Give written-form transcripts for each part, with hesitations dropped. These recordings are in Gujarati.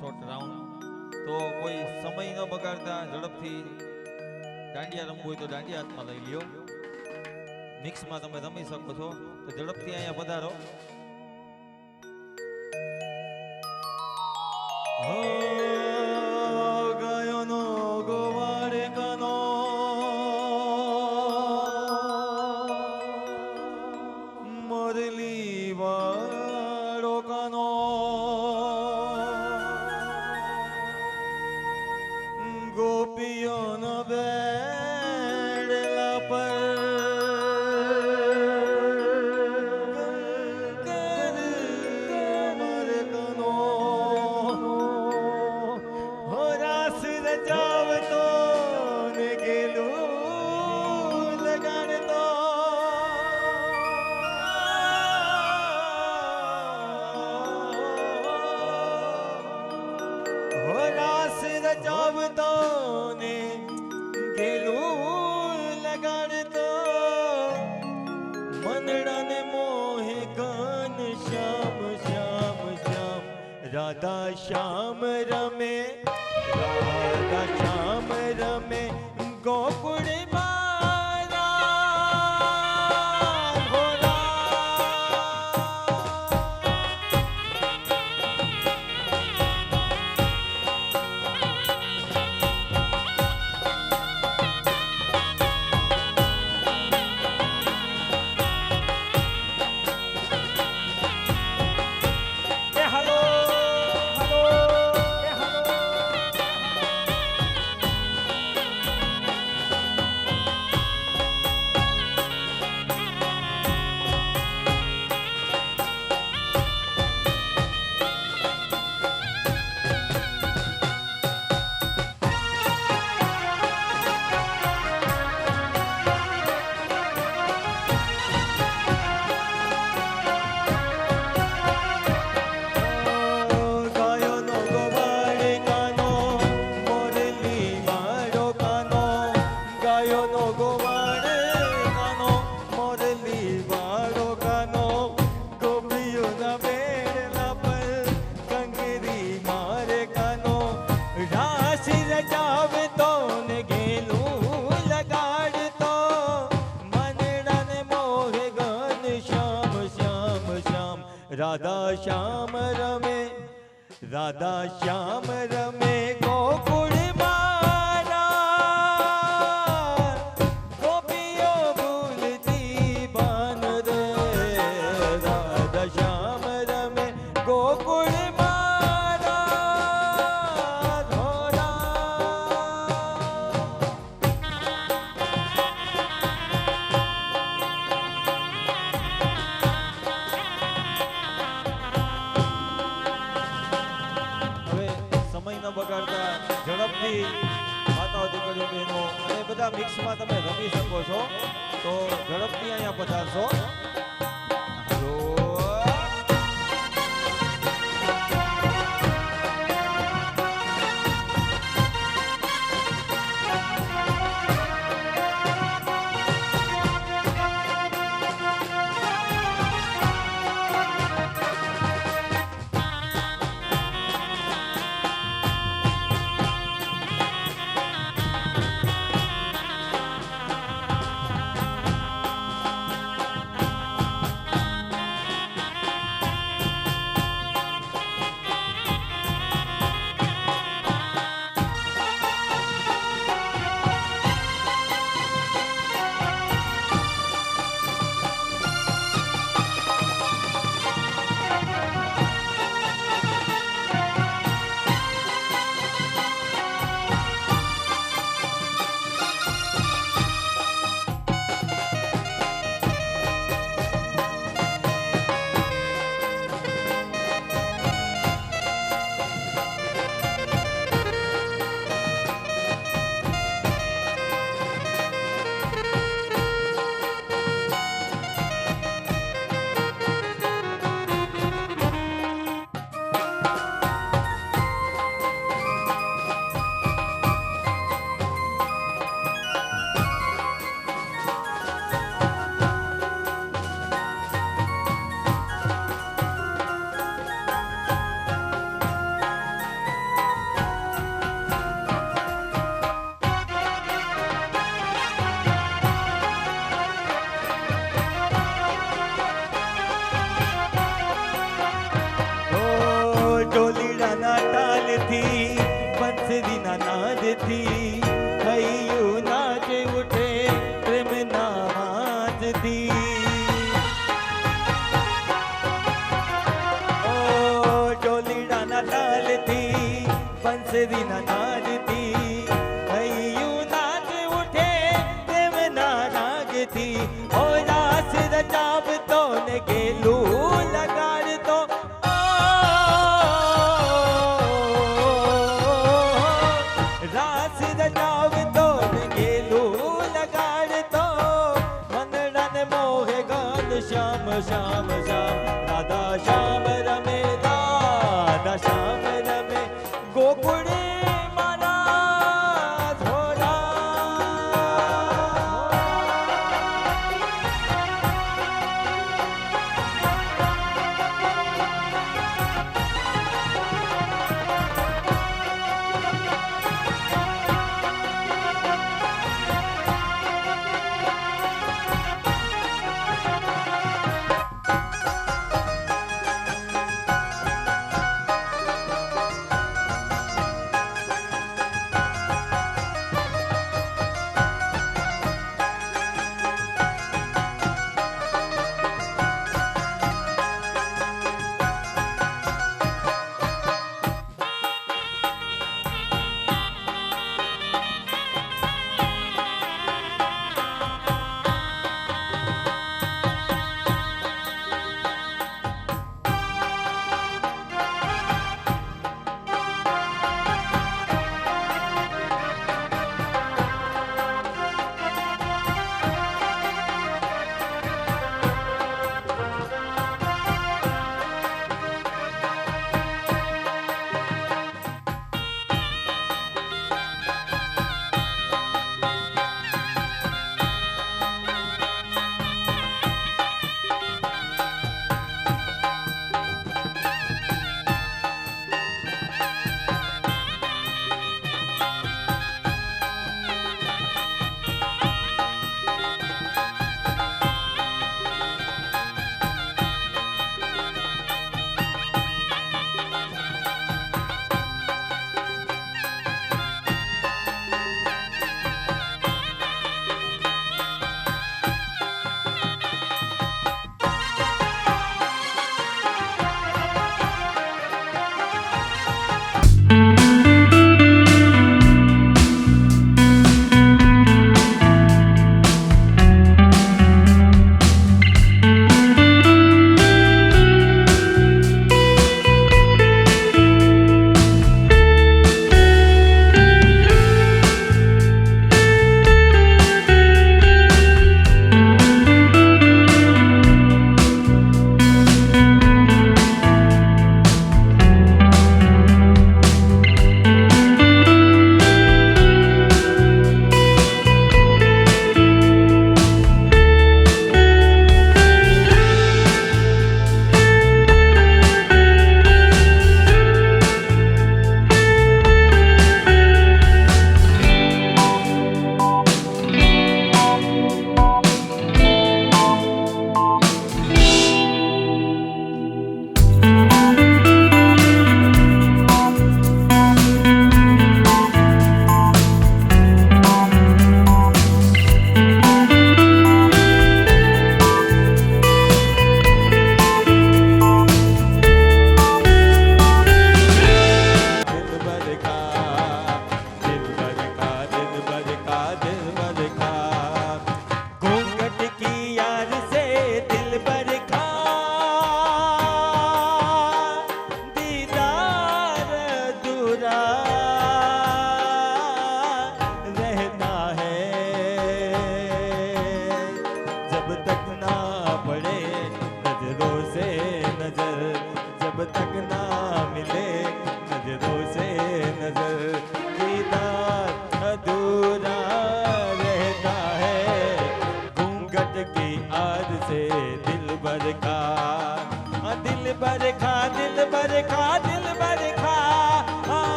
Short round. તો કોઈ સમય ન બગાડતા ઝડપથી દાંડિયા રમવું હોય તો દાંડિયા હાથમાં લઈ લ્યો. મિક્સમાં તમે રમી શકો છો તો ઝડપથી અહીંયા પધારો. ગાયોનો ગોવાળ કાનો મોરલી વાળો કાનો ગોપીઓનો બેડલા પર રચાવતો ને ગેલું લગાડતો મનડાને મોહે ઘન શ્યામ શ્યામ શ્યામ રાધા શ્યામ રમે રાધા શ્યામ રમે ગોકુળ રાધા શ્યામ રમે રાધા શ્યામ રમે ગોકુળ મારા ગોપીઓ ભૂલતી બાન રે રાધા શ્યામ રમે ગોકુળ મારા ધોરા. બગાડતા ઝડપથી માતાઓ દીકરીઓ બહેનો અને બધા મિક્સમાં તમે રમી શકો છો તો ઝડપથી અહીંયા પધારશો. ઢોલીડાના તાલથી બંસરીના નાદથી હૈયું નાચે ઉઠે પ્રેમના વાજથી ઓ ઢોલીડાના તાલથી બંસરીના નાદથી હૈયું નાચે ઉઠે પ્રેમના રાગથી ઓ રાસ રચાવતો ને ગેલું લગાડતો રાસ રચાવતો ને ગેલું લગાડતો મનડાને મોહે ગાન શ્યામ શ્યામ શ્યામ રાધા શ્યામ રમે રાધા શ્યામ રમે ગોકુળે મારા થોડા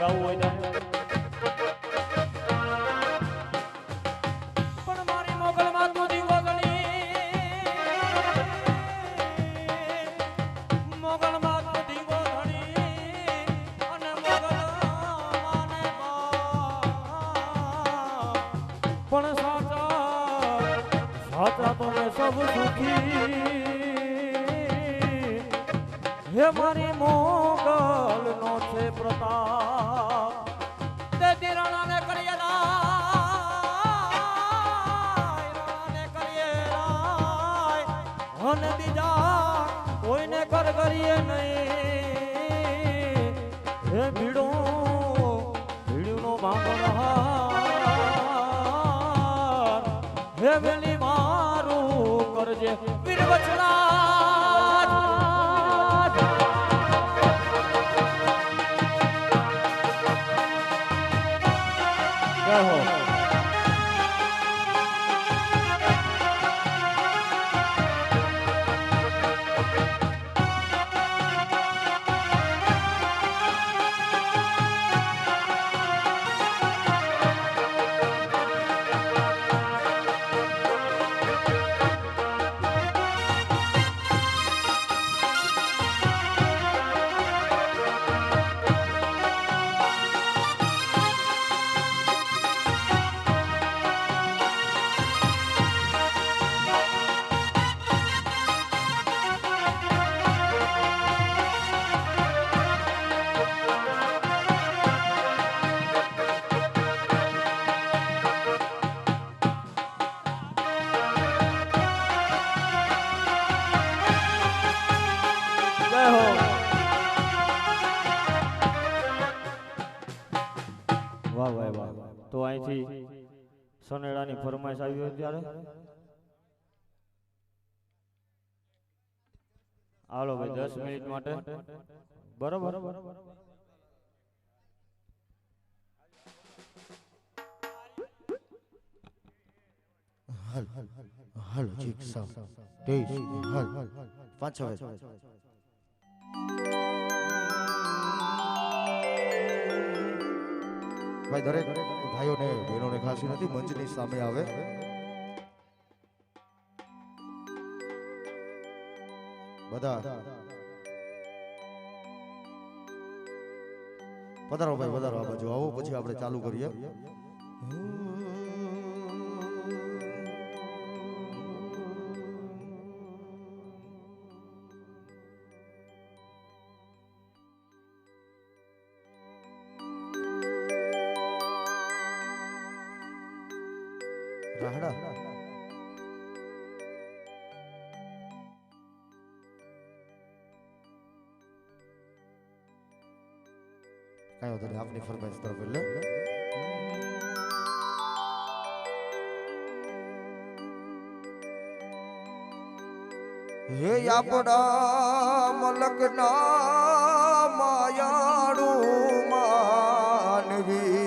ગાવું હોય તો પણ મારી મોગલ માતું દીવો ધણી મોગલ માતું દીવો ધણી અને મોગલ માને પણ સાચા તો મેં સબ સુખી હે મારી મોગલ નો છે પ્રતાપ તે દિરાણાને કરીએ અને બીજા કોઈને કર કરીએ નહીં હે ભીડું નો ભાંગણહાર હે વેલી મારું કરજે વીર બચડા વાહ વાહ વાહ તો અહીંથી સનેડાની ફરમાઈશ આવી હોય ત્યારે હાલો ભાઈ 10 મિનિટ માટે બરોબર હલ હલ ઠીક સાવ તેજ હલ પાંચ હવે ભાઈ દરેક ભાઈઓને બહેનોને ખાસ નથી મંચની સામે આવે બધા પધારો ભાઈ પધારો આ બાજુ આવો પછી આપણે ચાલુ કરીએ રાહડા કાંઈ વાંધો નહીં આપની ફરમાઈશ તરફ એટલે હે આપડા મલકના માયાળું માનવી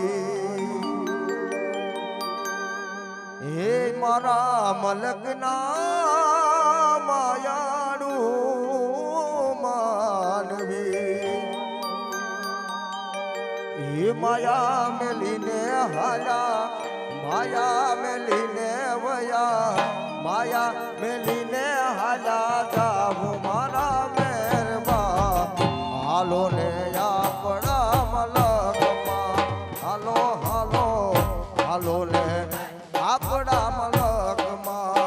હે મારા મલકના માયાળું માનવી હે માયા મેલીને હાલા માયા મેલીને વયા માયા મેલીને હાલા જાવું મારા મેરબા હાલો ને આપણા મલકમાં હાલો હાલો હાલો ને આપણા મલકમાં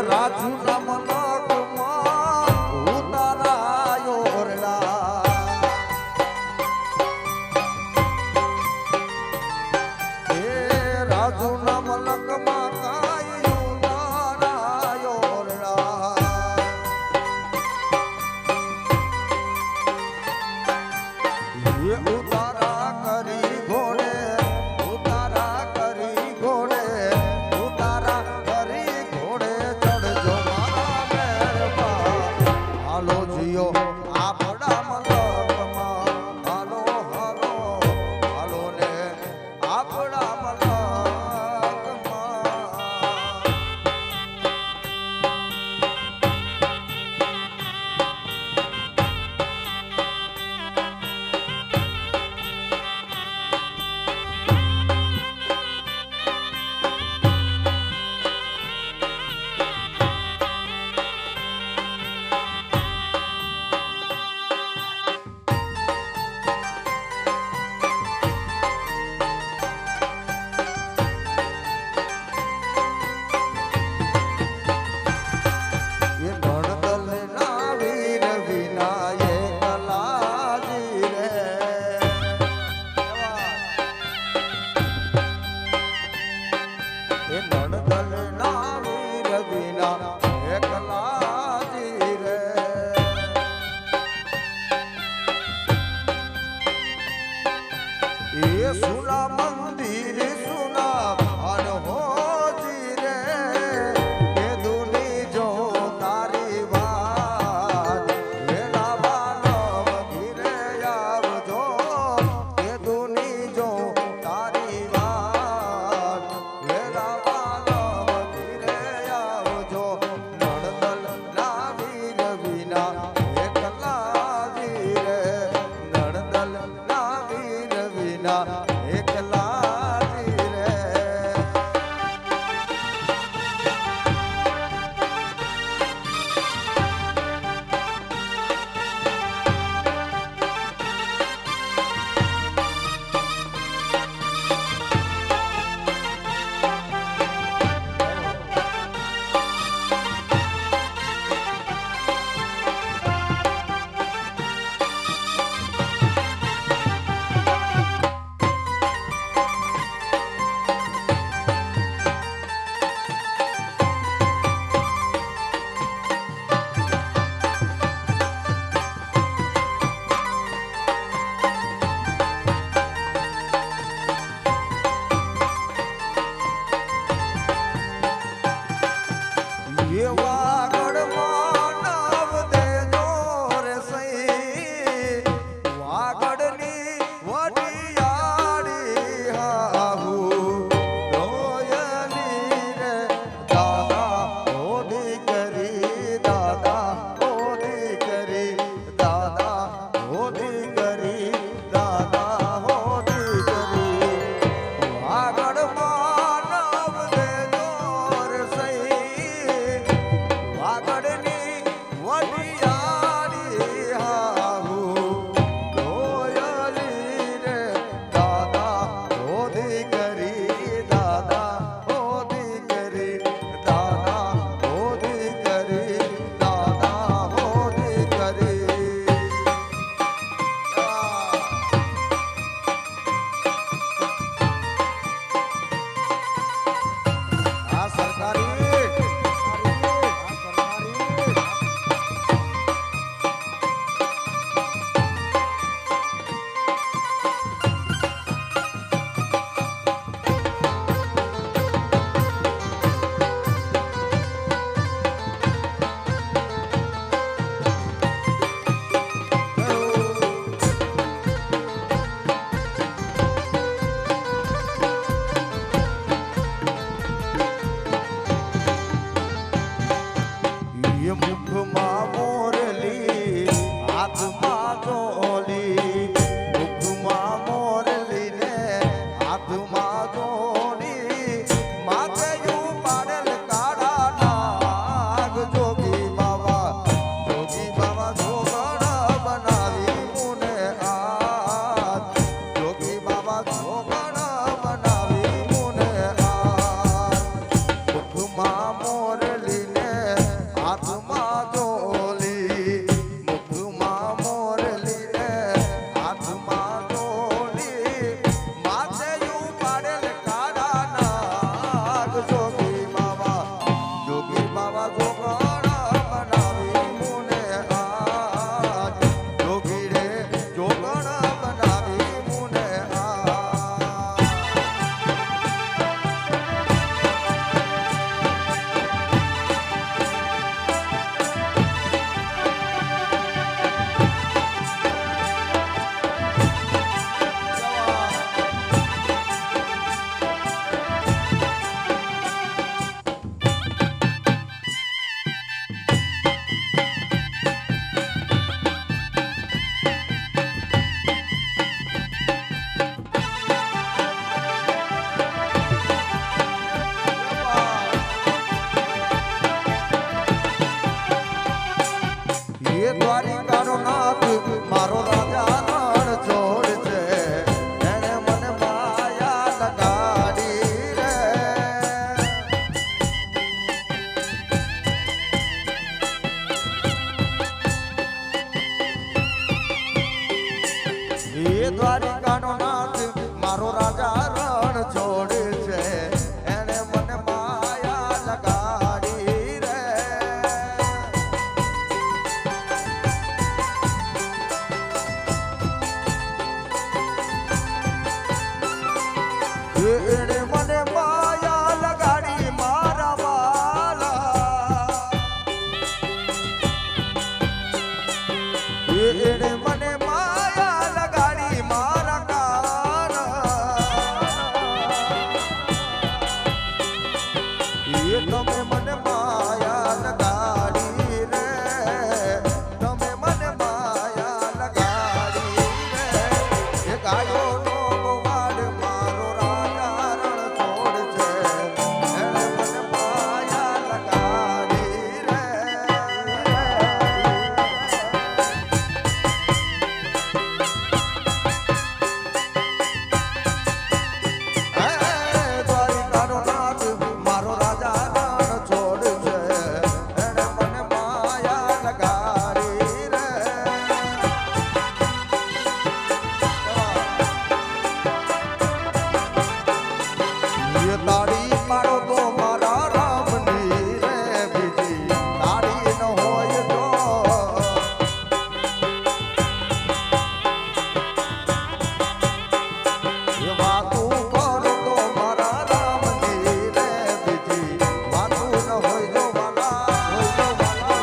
રાજુના મલકમાં ઉતારાયો રડા હે રાજુના મલકમાં કાઈ ઉતારાયો રડા હે ઉતારા કરી ઘોડે ઉતારા કરી ઘોડે ઉતારા વિના એકલાજી રે એ સુના મંદિર સુના ભાન હોજી રે એ દુની જો તારી વાત વેલા વાલમ ઘીરે આવજો એ દુની જો તારી વાત વેલા વાલમ ઘીરે આવજો નણદલ ના વીર વિના એકલાજી રે નણદલ ના વીર વિના એકલાજી રે મુખમાં મોરલી હાથમાં ચોલી મુખમાં મોરલી ને હાથમાં ચોલી માથે પાડેલ કાળા નાગ જોગી બાવા જોગણ બનાવી મુને હાથ જોગી બાબા જોગણ બનાવી મુને હાથ મુખમાં મોરલી ને હાથમાં ચોલી મુખમાં મોરલી ને હાથમાં ચોલી માથે પાડેલ કાળા નાગ જોગી બાબા જોગણ બનાવી મુને હાથ જોગી રે જોગણ બનાવી મુને હાથ તમે મને માયા લગાડી રે તમે મને માયા લગાડી રે એ ગાયો નો ગોવાડ મારો રાજા રણ છોડ છે એણે મને માયા લગાડી રે દ્વારિકાનો નાથ મારો રાજા રણ છોડ છે એણે મને માયા લગાડી રે એ તાળી પાડો તો મારા રામની રે બીજી તાળી ન હોય તો એ વાતું કરો તો મારા રામની રે બીજી વાતું ન હોય તો વાલા હોય તો વાલા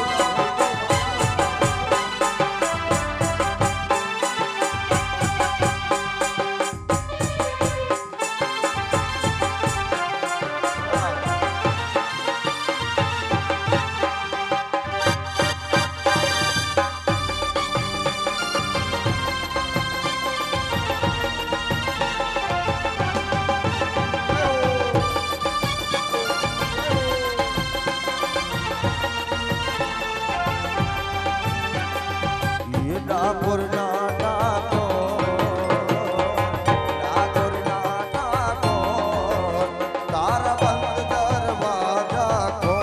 ये डाकोर नाटाको तारा बंद दरवाजा को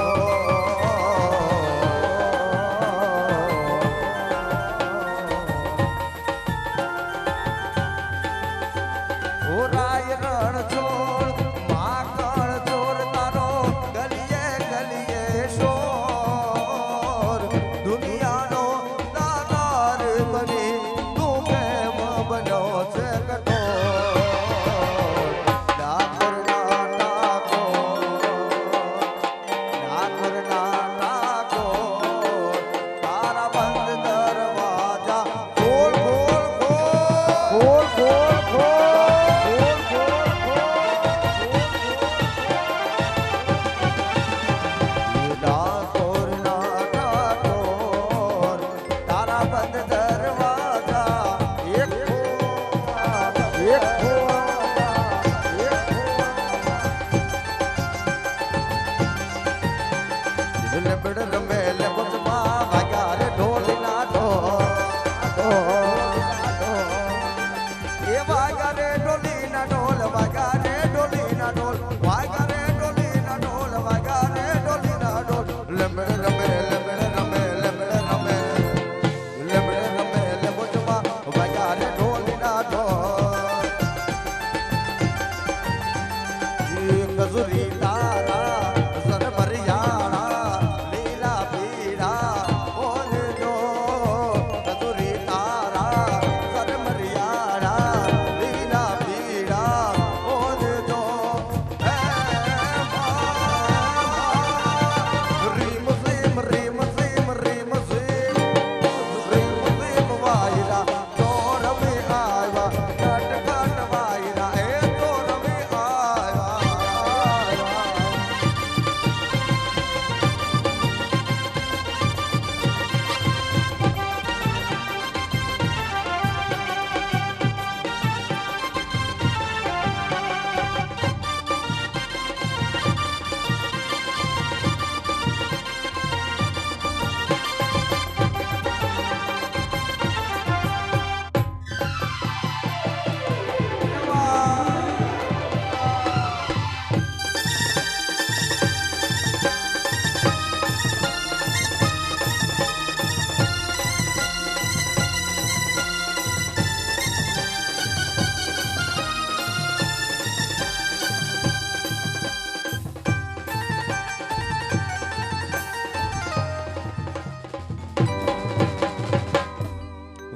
ओ राय रण छोड़ माकड़ छोड़ तारो गलिए गलिए शोर दुनियानो दातार बनी तू प्रेम बनो છે કઠોર ડાકોર નાટાકો તારા બંધ દરવાજા ખોલ ખોલ ખોલ ખોલ ખોલ ડાકોર નાટાકોર તારા બંધ દરવાજા એક લબડ રમે લબડમાં વાગ્યા રે ઢોલીના એ વાગ્યા રે ઢોલીના ઢોલ વાગ્યા રે ઢોલીના ઢોલ વાગ્યા રે ઢોલીના ઢોલ વાગ્યા રે ઢોલીના ઢોલ લબડ રમે લબડ રમે લબડ રમે લબડ રમે લબડમાં વાગ્યા રે ઢોલીના ઢોલ કજુરી તારા સર મરિયાણા લીલા પીડા બોલજો કજુરી તારા સર મરિયાણા લીલા પીડા બોલજો રીમ સીમ રીમ સીમ રીમ સીમ રીમ સીમ વાયરા ચોર મે આવ્યા કટ કટ વાયરા એ ચોર મે આવ્યા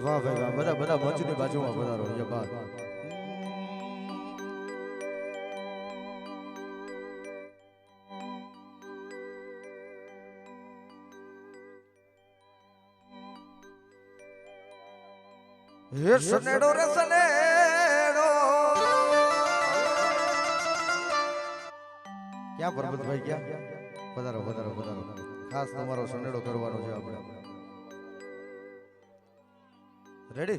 વાહ ભાઈ વાહ બધા બધા મંચની બાજુમાં પધારો યે બાત હે સનેડો રે સનેડો ક્યાં પરબતભાઈ ક્યાં વધારો વધારો વધારો ખાસ તમારો સનેડો કરવાનો છે આપણે રેડી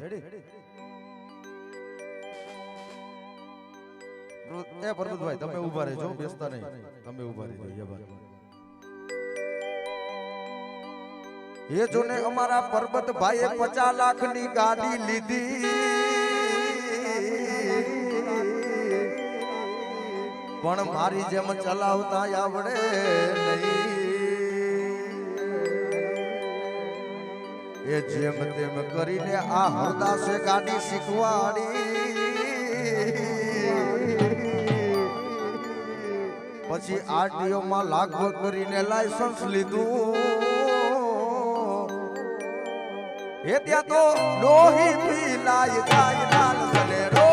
એ પરબતભાઈ તમે ઊભા રહેજો બેસતા નહીં તમે ઊભા રહેજો એ જોને અમારા પરબતભાઈએ 50 લાખની ગાડી લીધી પણ મારી જેમ ચલાવતા આવડે નહીં એ જેમ તેમ કરીને આ હરદાસે ગાડી શીખવાડી પછી આરટીઓ માં લાગવગ કરીને લાયસન્સ લીધું એ ત્યાં તો લોહી પીલાય ગાય લાલ સનેડો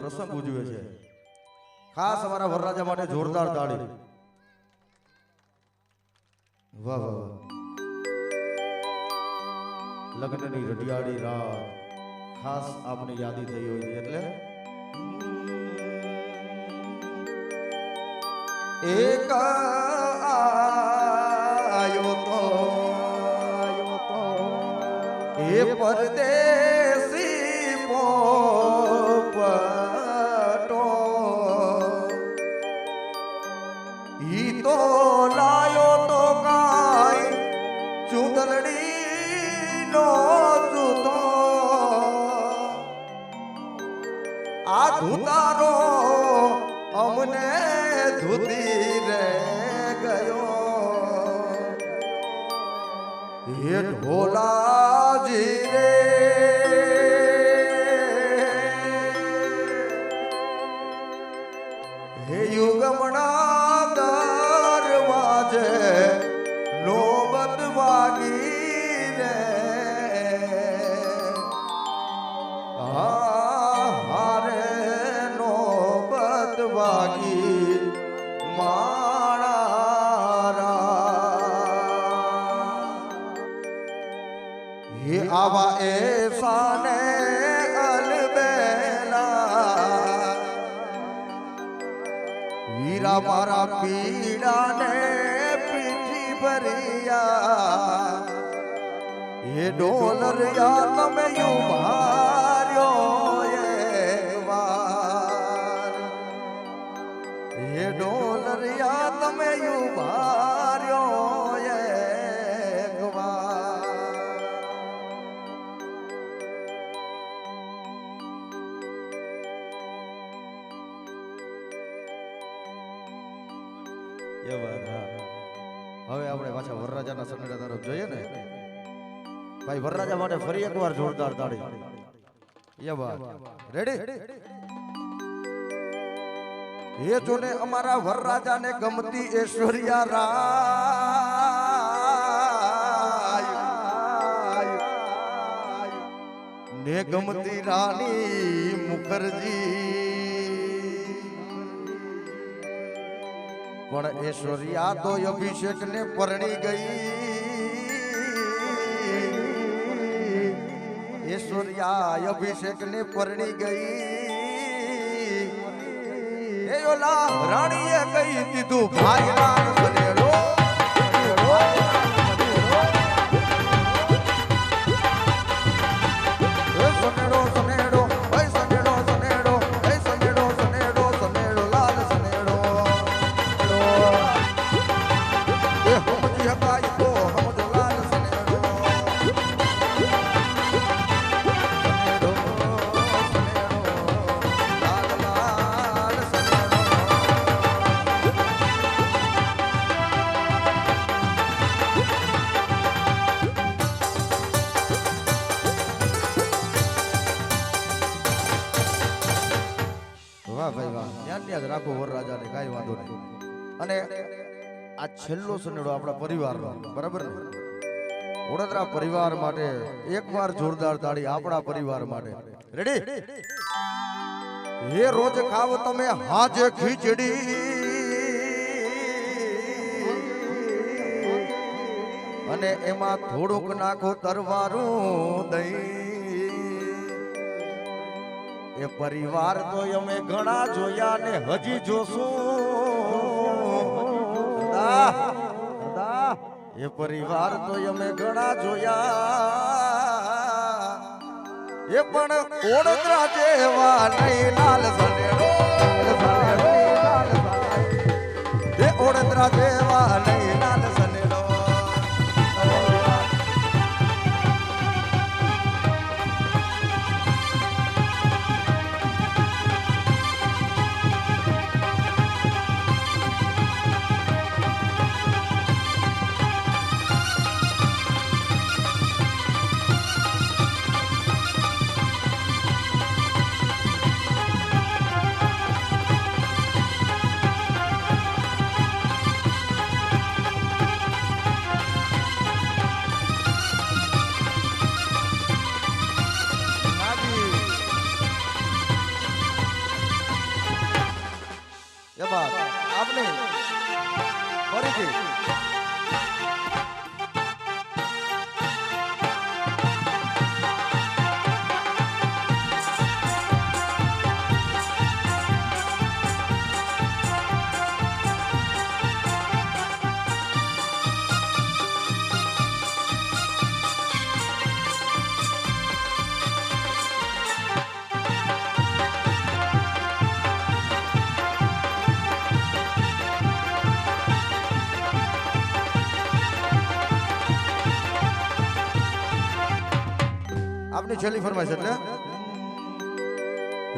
પ્રસંગ ઉજવે છે ખાસ અમારા વરરાજા માટે જોરદાર તાળી વાહ વાહ લગ્નની રઢિયાળી રાત ખાસ આપની યાદી થઈ હોય એટલે એક આયો તો એ પરદેશી પોપટો ઈ તો લાયો તો કાઈ ચૂંદડી નો જૂતો આ ધુતારો અમને ધુતી રે ગયો એ ઢોલાજી રે હે યુગમણા દરવાજે નોબત વાગી રે હારે નોબત વાગી માણારા હે આવા એસાને અલબેલા વીરા મારા પીડાને પીઠી ભરિયા એ ડોલરિયા તમે યુ ભાર્યો એક વાર એ ડોલરિયા તમે યુ ભાર્યો એક વાર હવે આપણે પાછા વરરાજાના સનેડા તરફ જોઈએ ને ભાઈ વરરાજા માટે ફરી એકવાર જોરદાર તાળી રેડી એ જોને અમારા વરરાજાને ગમતી ઐશ્વર્યા રાય ને ગમતી રાણી મુખર્જી પણ ઐશ્વર્યા તો અભિષેક ને પરણી ગઈ ઐશ્વર્યા અભિષેક ને પરણી ગઈ એ ઓલા રાણીએ કહી દીધું ભાઈ લાલ સનેડો અહીંયા જ રાખો વરરાજાને, કાંઈ વાંધો નહીં. અને આ છેલ્લો સનેડો આપણા પરિવારનો, બરાબર ને? વડોદરા પરિવાર માટે એકવાર જોરદાર તાળી આપણા પરિવાર માટે. રેડી? હે રોજ ખાવ તમે હાજે ખીચડી, અને એમાં થોડુંક નાખો તરવારું દહીં. એ પરિવાર તો અમે ઘણા જોયા ને હજી જોશું. એ પરિવાર તો અમે ઘણા જોયા, એ પણ ઓળતરા જેવા નહીં લાલ સનેડો. એ ઓળતરા જેવા નહીં લાલ સનેડો. આપને ફરીથી આપની છેલ્લી ફરમાઈશ એટલે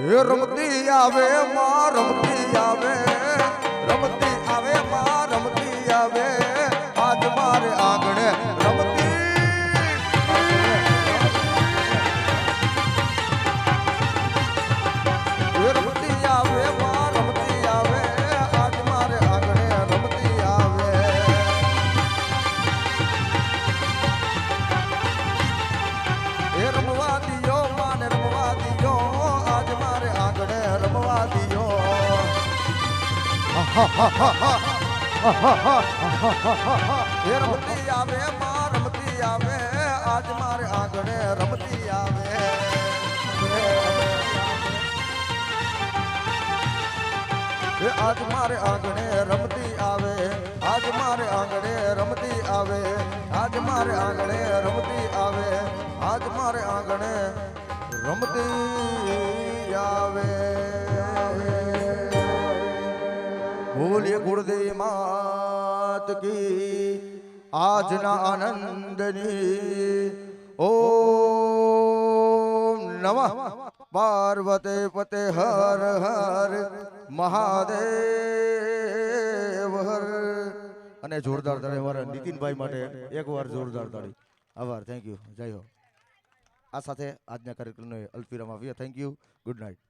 હે રમતી આવે માં રમતી આવે, રમતી આવે માં રમતી આવે, આજ મારે આંગણે રમતી. હે રમતી આવે માં રમતી આવે, આજ મારે આંગણે રમતી આવે. એ રમવા દિયો માને રમવા દિયો, આજ મારે આંગણે રમવા દિયો. એ રમતી આવે માં રમતી આવે, આજ મારે આંગણે રમતી આવે. એ આજ મારે આંગણે રમતી આવે, આજ મારે આંગણે રમતી આવે, આજ મારે આંગણે રમતી આવે, આજ મારે આંગણે રમતી આવે. બોલીએ ગુરુદેવ માત કી આજના આનંદની. ઓમ નમઃ પાર્વતી પતે હર હર મહાદેવ હર. અને જોરદાર તાળી અમારા નીતિનભાઈ માટે એકવાર જોરદાર તાળી. આભાર, થેન્ક યુ, જય હો. આ સાથે આજના કાર્યક્રમને અલ્પવિરામ આપ્યા. Thank you, good night.